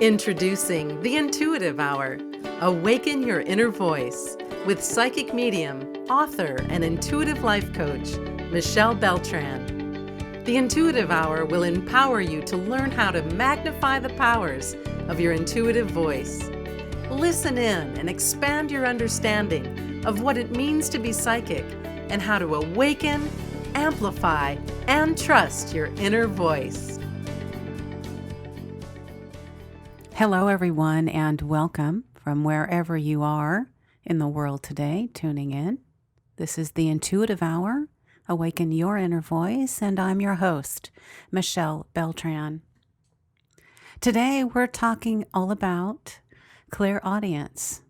Introducing the Intuitive Hour. Awaken your inner voice with psychic medium, author, and intuitive life coach, Michelle Beltran. The Intuitive Hour will empower you to learn how to magnify the powers of your intuitive voice. Listen in and expand your understanding of what it means to be psychic and how to awaken, amplify, and trust your inner voice. Hello, everyone, and welcome from wherever you are in the world today, tuning in. This is the Intuitive Hour, Awaken Your Inner Voice, and I'm your host, Michelle Beltran. Today, we're talking all about clairaudience,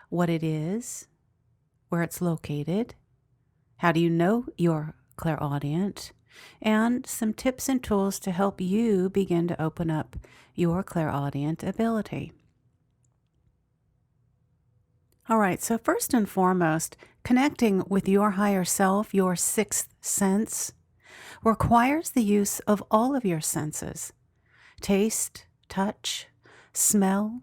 what it is, where it's located, how do you know you're clairaudient, and some tips and tools to help you begin to open up your clairaudient ability. All right, so first and foremost, connecting with your higher self, your sixth sense, requires the use of all of your senses: taste, touch, smell,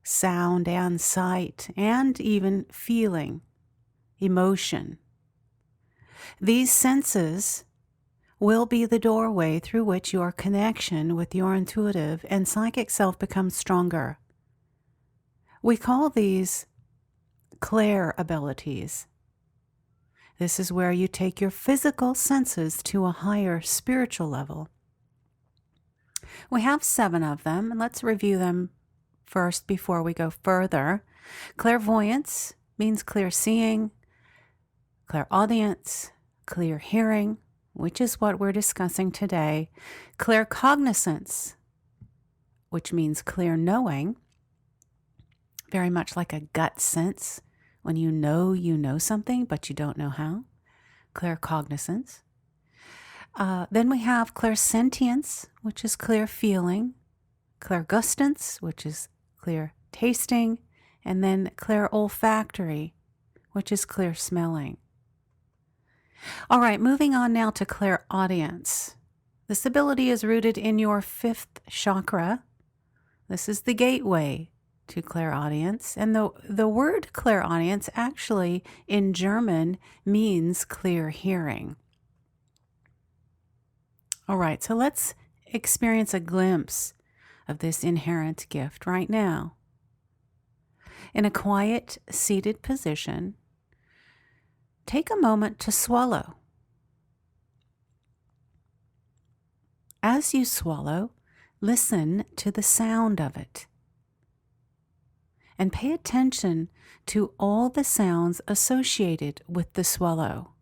sound, and sight, and even feeling, emotion. These senses will be the doorway through which your connection with your intuitive and psychic self becomes stronger. We call these clair abilities. This is where you take your physical senses to a higher spiritual level. We have 7 of them, and let's review them first before we go further. Clairvoyance means clear seeing, clairaudience, clear hearing, which is what we're discussing today, claircognizance, which means clear knowing, very much like a gut sense, when you know something, but you don't know how, claircognizance. Then we have clairsentience, which is clear feeling, clairgustance, which is clear tasting, and then clairolfactory, which is clear smelling. All right, moving on now to clairaudience. This ability is rooted in your 5th chakra. This is the gateway to clairaudience. And the word clairaudience actually in German means clear hearing. All right, so let's experience a glimpse of this inherent gift right now. In a quiet, seated position, take a moment to swallow. As you swallow, listen to the sound of it. And pay attention to all the sounds associated with the swallow.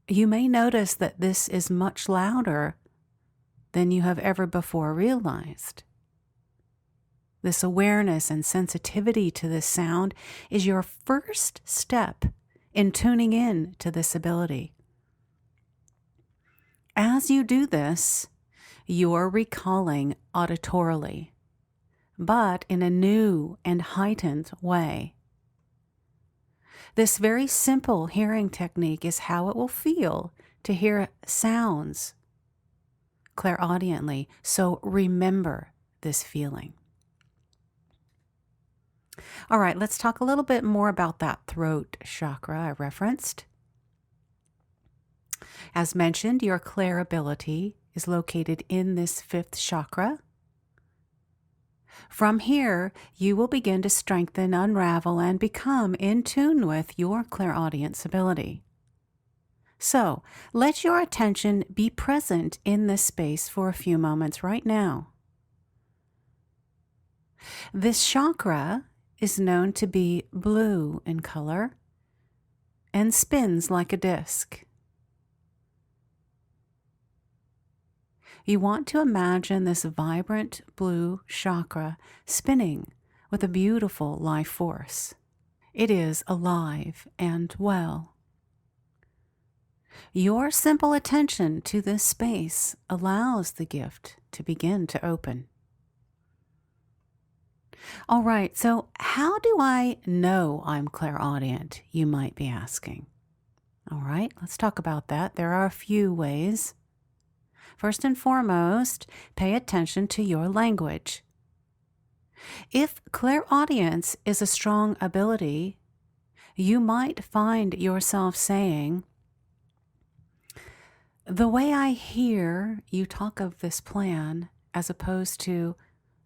You may notice that this is much louder than you have ever before realized. This awareness and sensitivity to this sound is your first step in tuning in to this ability. As you do this, you're recalling auditorily, but in a new and heightened way. This very simple hearing technique is how it will feel to hear sounds clairaudiently, so remember this feeling. All right, let's talk a little bit more about that throat chakra I referenced. As mentioned, your clair ability is located in this 5th chakra. From here, you will begin to strengthen, unravel, and become in tune with your clairaudience ability. So, let your attention be present in this space for a few moments right now. This chakra is known to be blue in color and spins like a disc. You want to imagine this vibrant blue chakra spinning with a beautiful life force. It is alive and well. Your simple attention to this space allows the gift to begin to open. All right, so how do I know I'm clairaudient, you might be asking. All right, let's talk about that. There are a few ways. First and foremost, pay attention to your language. If clairaudience is a strong ability, you might find yourself saying, "The way I hear you talk of this plan, as opposed to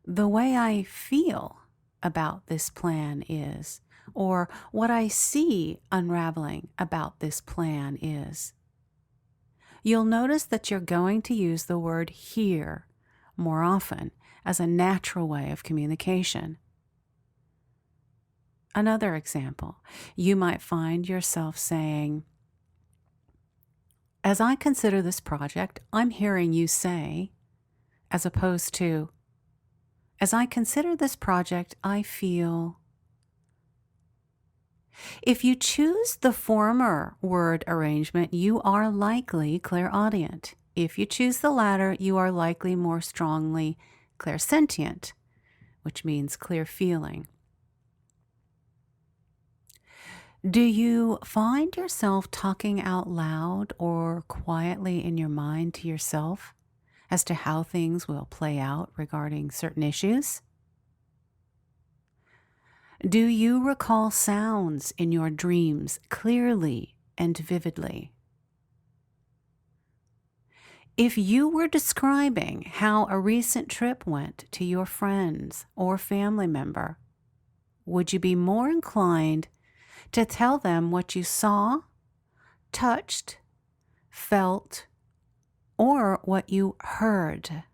the way I feel about this plan is, or what I see unraveling about this plan is." You'll notice that you're going to use the word hear more often as a natural way of communication. Another example, you might find yourself saying, "As I consider this project, I'm hearing you say," as opposed to, "As I consider this project, I feel." If you choose the former word arrangement, you are likely clairaudient. If you choose the latter, you are likely more strongly clairsentient, which means clear feeling. Do you find yourself talking out loud or quietly in your mind to yourself as to how things will play out regarding certain issues? Do you recall sounds in your dreams clearly and vividly? If you were describing how a recent trip went to your friends or family member, would you be more inclined to tell them what you saw, touched, felt, or what you heard?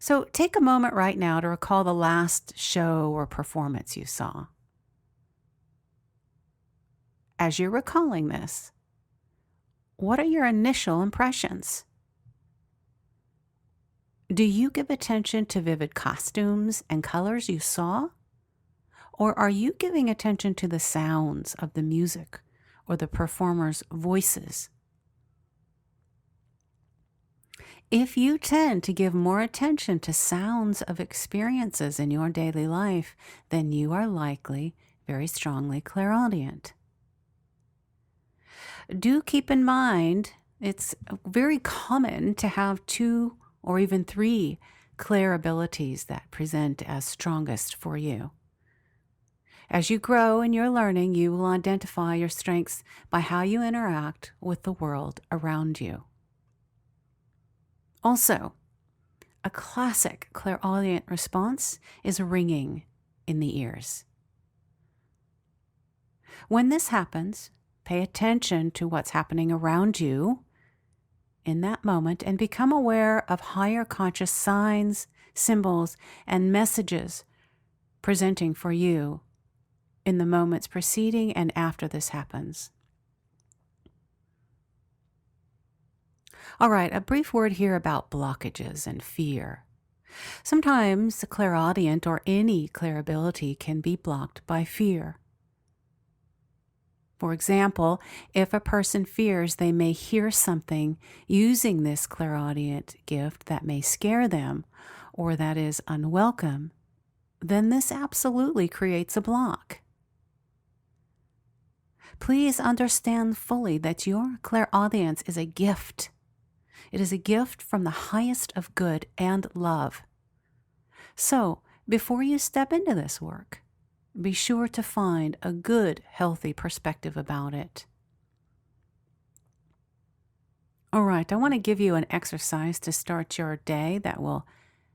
So take a moment right now to recall the last show or performance you saw. As you're recalling this, what are your initial impressions? Do you give attention to vivid costumes and colors you saw? Or are you giving attention to the sounds of the music or the performers' voices? If you tend to give more attention to sounds of experiences in your daily life, then you are likely very strongly clairaudient. Do keep in mind, it's very common to have 2 or even 3 clair abilities that present as strongest for you. As you grow in your learning, you will identify your strengths by how you interact with the world around you. Also, a classic clairaudient response is ringing in the ears. When this happens, pay attention to what's happening around you in that moment and become aware of higher conscious signs, symbols, and messages presenting for you in the moments preceding and after this happens. All right, a brief word here about blockages and fear. Sometimes the clairaudient or any clairability can be blocked by fear. For example, if a person fears they may hear something using this clairaudient gift that may scare them or that is unwelcome, then this absolutely creates a block. Please understand fully that your clairaudience is a gift. It is a gift from the highest of good and love. So, before you step into this work, be sure to find a good, healthy perspective about it. All right, I want to give you an exercise to start your day that will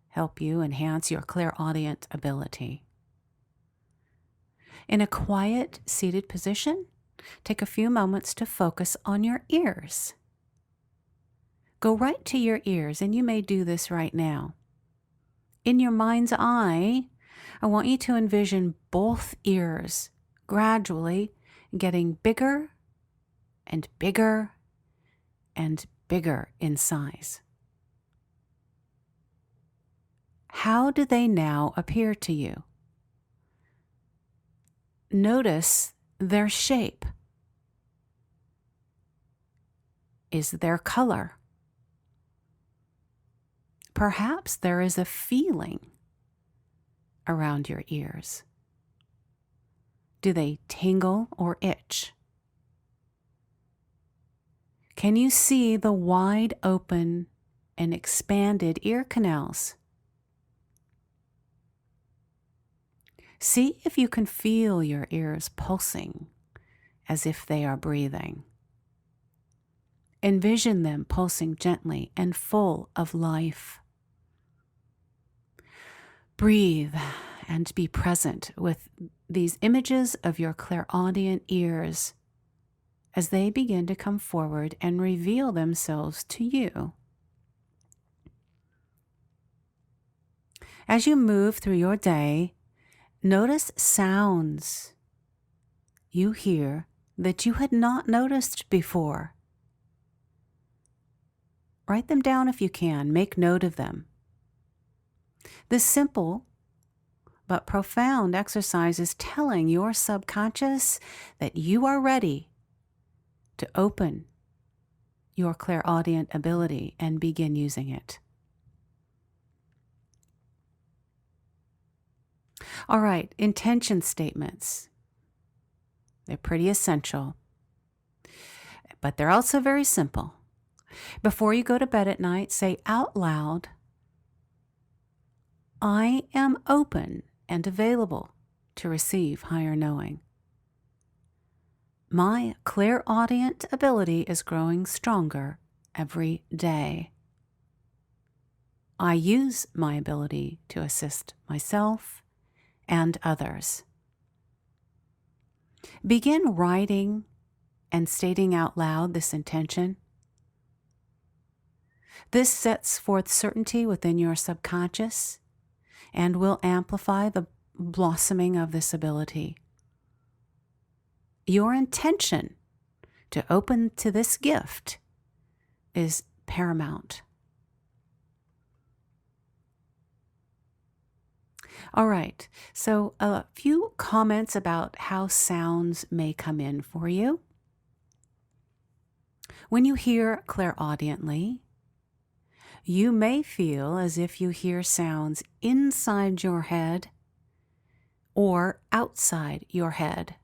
help you enhance your clairaudient ability. In a quiet, seated position, take a few moments to focus on your ears. Go right to your ears, and you may do this right now. In your mind's eye, I want you to envision both ears gradually getting bigger and bigger and bigger in size. How do they now appear to you? Notice their shape. Is there color? Perhaps there is a feeling around your ears. Do they tingle or itch? Can you see the wide open and expanded ear canals? See if you can feel your ears pulsing as if they are breathing. Envision them pulsing gently and full of life. Breathe and be present with these images of your clairaudient ears as they begin to come forward and reveal themselves to you. As you move through your day, notice sounds you hear that you had not noticed before. Write them down if you can. Make note of them. This simple but profound exercise is telling your subconscious that you are ready to open your clairaudient ability and begin using it. All right, intention statements. They're pretty essential, but they're also very simple. Before you go to bed at night, say out loud, I am open and available to receive higher knowing. My clairaudient ability is growing stronger every day. I use my ability to assist myself and others. Begin writing and stating out loud this intention. This sets forth certainty within your subconscious and will amplify the blossoming of this ability. Your intention to open to this gift is paramount. All right, so a few comments about how sounds may come in for you. When you hear clairaudiently, you may feel as if you hear sounds inside your head or outside your head.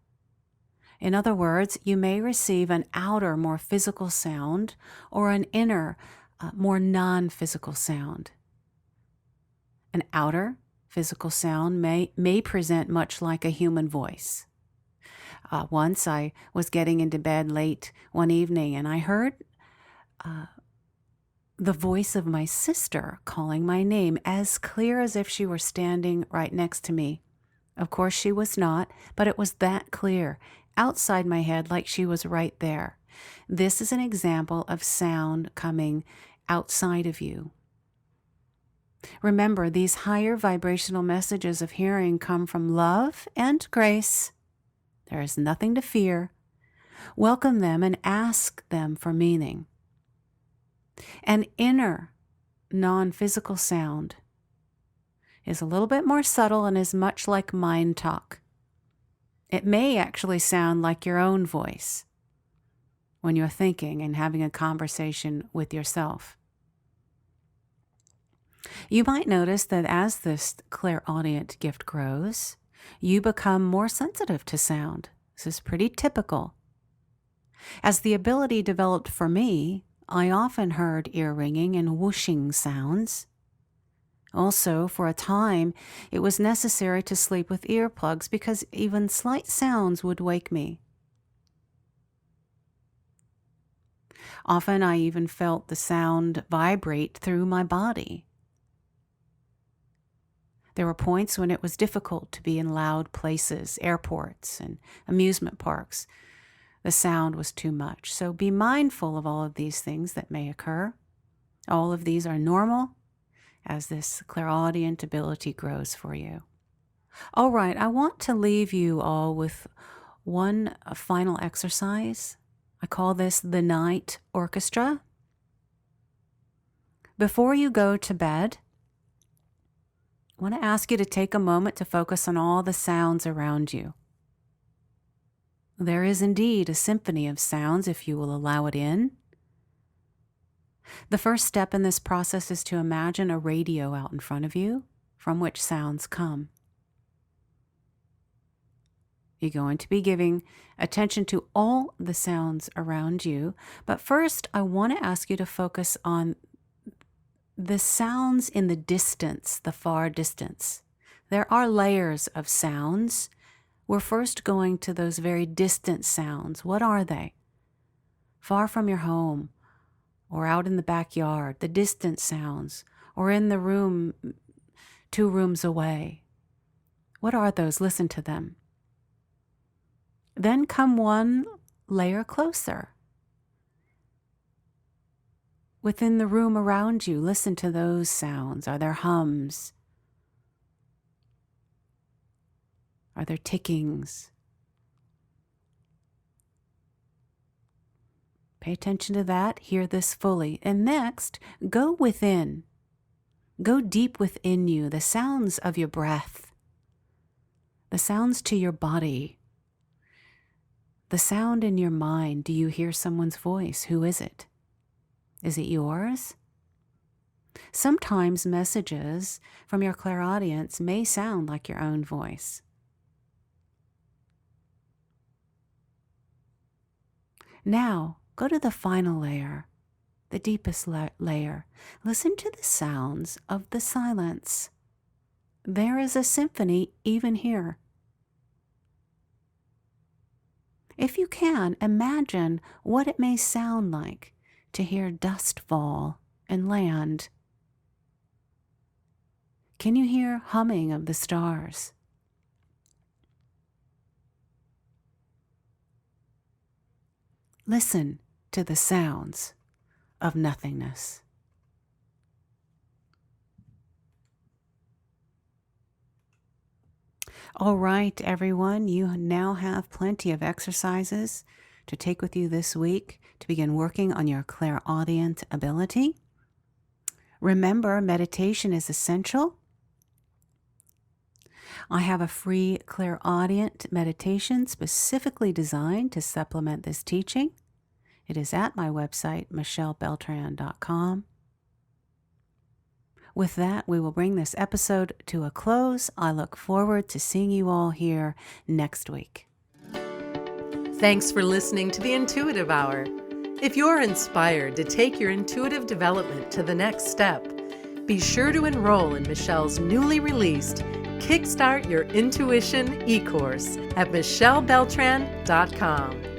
In other words, you may receive an outer, more physical sound or an inner, more non-physical sound. An outer physical sound may present much like a human voice. Once I was getting into bed late one evening and I heard the voice of my sister calling my name as clear as if she were standing right next to me. Of course she was not, but it was that clear, outside my head like she was right there. This is an example of sound coming outside of you. Remember, these higher vibrational messages of hearing come from love and grace. There is nothing to fear. Welcome them and ask them for meaning. An inner, non-physical sound is a little bit more subtle and is much like mind talk. It may actually sound like your own voice when you're thinking and having a conversation with yourself. You might notice that as this clairaudient gift grows, you become more sensitive to sound. This is pretty typical. As the ability developed for me, I often heard ear ringing and whooshing sounds. Also, for a time, it was necessary to sleep with earplugs because even slight sounds would wake me. Often I even felt the sound vibrate through my body. There were points when it was difficult to be in loud places, airports and amusement parks. The sound was too much. So be mindful of all of these things that may occur. All of these are normal as this clairaudient ability grows for you. All right, I want to leave you all with one final exercise. I call this the night orchestra. Before you go to bed, I want to ask you to take a moment to focus on all the sounds around you. There is indeed a symphony of sounds if you will allow it in. The first step in this process is to imagine a radio out in front of you from which sounds come. You're going to be giving attention to all the sounds around you. But first, I want to ask you to focus on the sounds in the distance, the far distance. There are layers of sounds. We're first going to those very distant sounds. What are they? Far from your home, or out in the backyard, the distant sounds, or in the room 2 rooms away. What are those? Listen to them. Then come one layer closer. Within the room around you, listen to those sounds. Are there hums? Are there tickings? Pay attention to that. Hear this fully. And next, go within. Go deep within you. The sounds of your breath. The sounds to your body. The sound in your mind. Do you hear someone's voice? Who is it? Is it yours? Sometimes messages from your clairaudience may sound like your own voice. Now, go to the final layer, the deepest layer. Listen to the sounds of the silence. There is a symphony even here. If you can, imagine what it may sound like to hear dust fall and land. Can you hear humming of the stars? Listen to the sounds of nothingness. All right, everyone, you now have plenty of exercises to take with you this week to begin working on your clairaudient ability. Remember, meditation is essential. I have a free clairaudient meditation specifically designed to supplement this teaching. It is at my website, michellebeltran.com. With that, we will bring this episode to a close. I look forward to seeing you all here next week. Thanks for listening to the Intuitive Hour. If you're inspired to take your intuitive development to the next step, be sure to enroll in Michelle's newly released Kickstart Your Intuition e-course at michellebeltran.com.